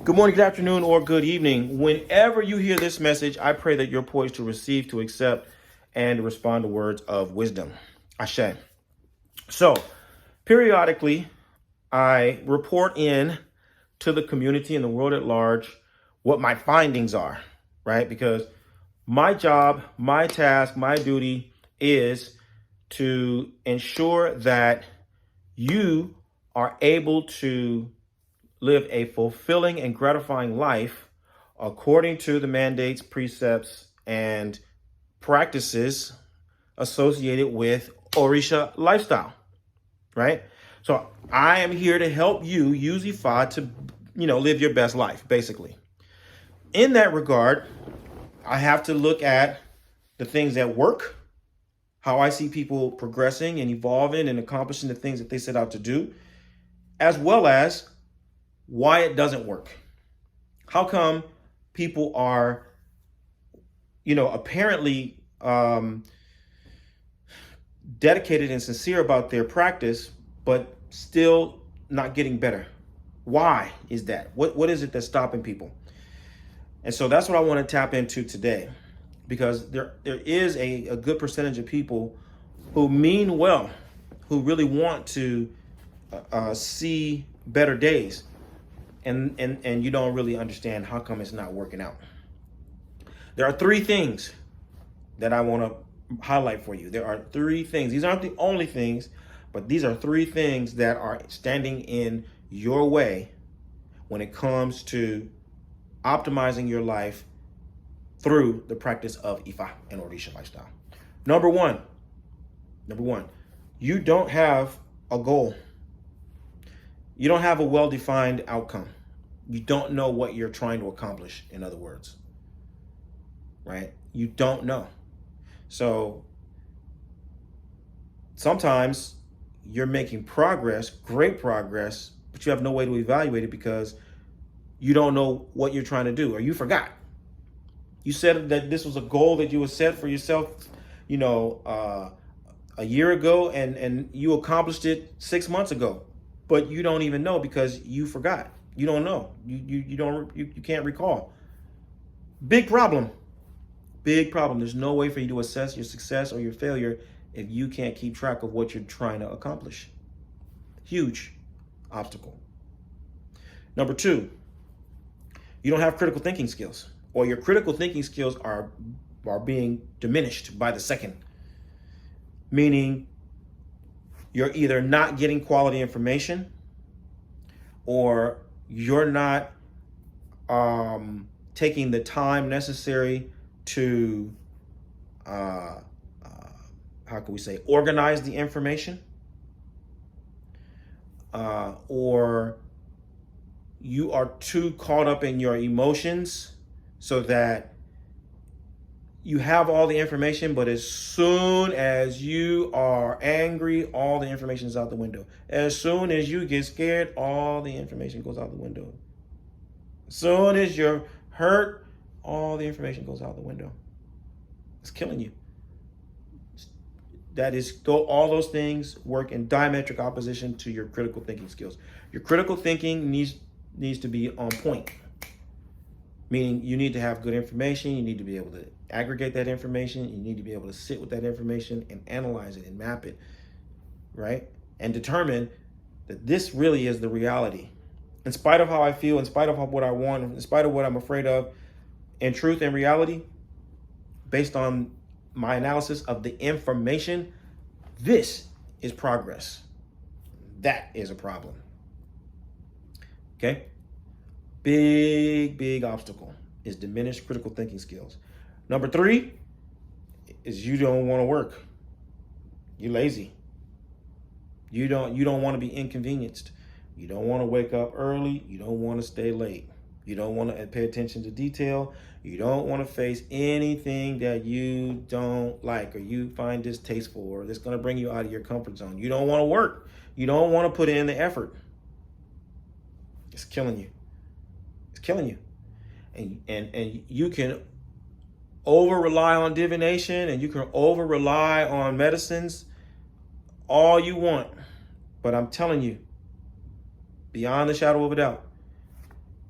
Good morning, good afternoon, or good evening. Whenever you hear this message, I pray that you're poised to receive, to accept, and to respond to words of wisdom. Ashe. So, periodically, I report in to the community and the world at large what my findings are, right? Because my job, my task, my duty is to ensure that you are able to live a fulfilling and gratifying life according to the mandates, precepts, and practices associated with Orisha lifestyle, right? So I am here to help you use Ifa to, live your best life, basically. In that regard, I have to look at the things that work, how I see people progressing and evolving and accomplishing the things that they set out to do, as well as why it doesn't work. How come people are, apparently dedicated and sincere about their practice, but still not getting better? Why is that? What is it that's stopping people? And so that's what I want to tap into today, because there is a good percentage of people who mean well, who really want to see better days. And you don't really understand how come it's not working out. There are three things that I want to highlight for you. There are three things. These aren't the only things, but these are three things that are standing in your way when it comes to optimizing your life through the practice of Ifa and Orisha lifestyle. Number one, you don't have a goal. You don't have a well-defined outcome. You don't know what you're trying to accomplish, in other words, right? You don't know. So sometimes you're making progress, great progress, but you have no way to evaluate it because you don't know what you're trying to do, or you forgot. You said that this was a goal that you would set for yourself, a year ago, and you accomplished it 6 months ago. But you don't even know because you forgot. You don't know. You can't recall. Big problem. Big problem. There's no way for you to assess your success or your failure if you can't keep track of what you're trying to accomplish. Huge obstacle. Number two, you don't have critical thinking skills, or your critical thinking skills are being diminished by the second. Meaning, you're either not getting quality information, or you're not taking the time necessary to, organize the information, or you are too caught up in your emotions so that you have all the information, but as soon as you are angry, all the information is out the window. As soon as you get scared, all the information goes out the window. As soon as you're hurt, all the information goes out the window. It's killing you. All those things work in diametric opposition to your critical thinking skills. Your critical thinking needs to be on point. Meaning you need to have good information. You need to be able to aggregate that information. You need to be able to sit with that information and analyze it and map it, right? And determine that this really is the reality. In spite of how I feel, in spite of what I want, in spite of what I'm afraid of, in truth and reality, based on my analysis of the information, this is progress. That is a problem. Okay? Big obstacle is diminished critical thinking skills. Number three is you don't want to work. You're lazy. You don't want to be inconvenienced. You don't want to wake up early. You don't want to stay late. You don't want to pay attention to detail. You don't want to face anything that you don't like or you find distasteful or that's going to bring you out of your comfort zone. You don't want to work. You don't want to put in the effort. It's killing you. It's killing you. And you can over rely on divination and you can over rely on medicines all you want. But I'm telling you, beyond the shadow of a doubt,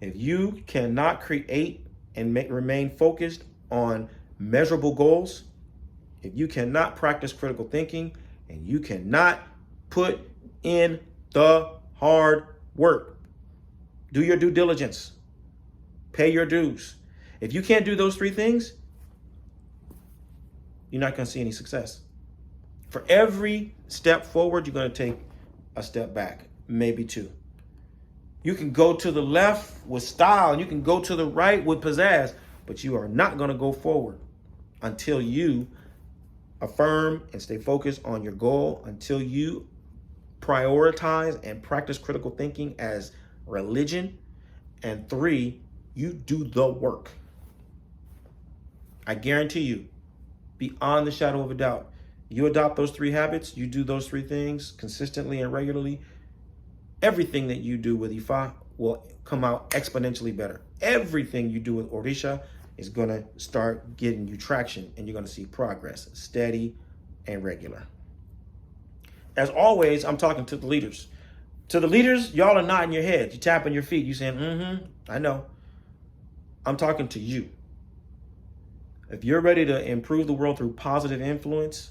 If you cannot create and remain focused on measurable goals, if you cannot practice critical thinking, and you cannot put in the hard work, do your due diligence, pay your dues. If you can't do those three things, you're not going to see any success. For every step forward, you're going to take a step back, maybe two. You can go to the left with style, and you can go to the right with pizzazz, but you are not going to go forward until you affirm and stay focused on your goal, until you prioritize and practice critical thinking as religion, and 3, you do the work. I guarantee you, beyond the shadow of a doubt, you adopt those 3 habits, you do those 3 things consistently and regularly, everything that you do with Ifa will come out exponentially better. Everything you do with Orisha is going to start getting you traction, and you're going to see progress, steady and regular. As always, I'm talking to the leaders. To the leaders, y'all are nodding your head. You tapping your feet. You saying, I know. I'm talking to you. If you're ready to improve the world through positive influence,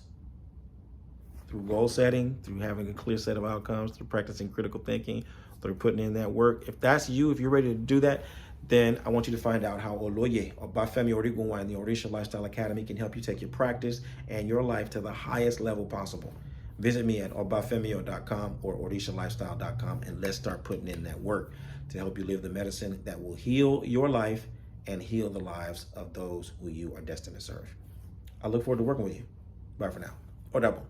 through goal setting, through having a clear set of outcomes, through practicing critical thinking, through putting in that work, if that's you, if you're ready to do that, then I want you to find out how Oloye, Obafemi Origunwa, and the Orisha Lifestyle Academy can help you take your practice and your life to the highest level possible. Visit me at obafemio.com or orishalifestyle.com, and let's start putting in that work to help you live the medicine that will heal your life and heal the lives of those who you are destined to serve. I look forward to working with you. Bye for now. Odabo.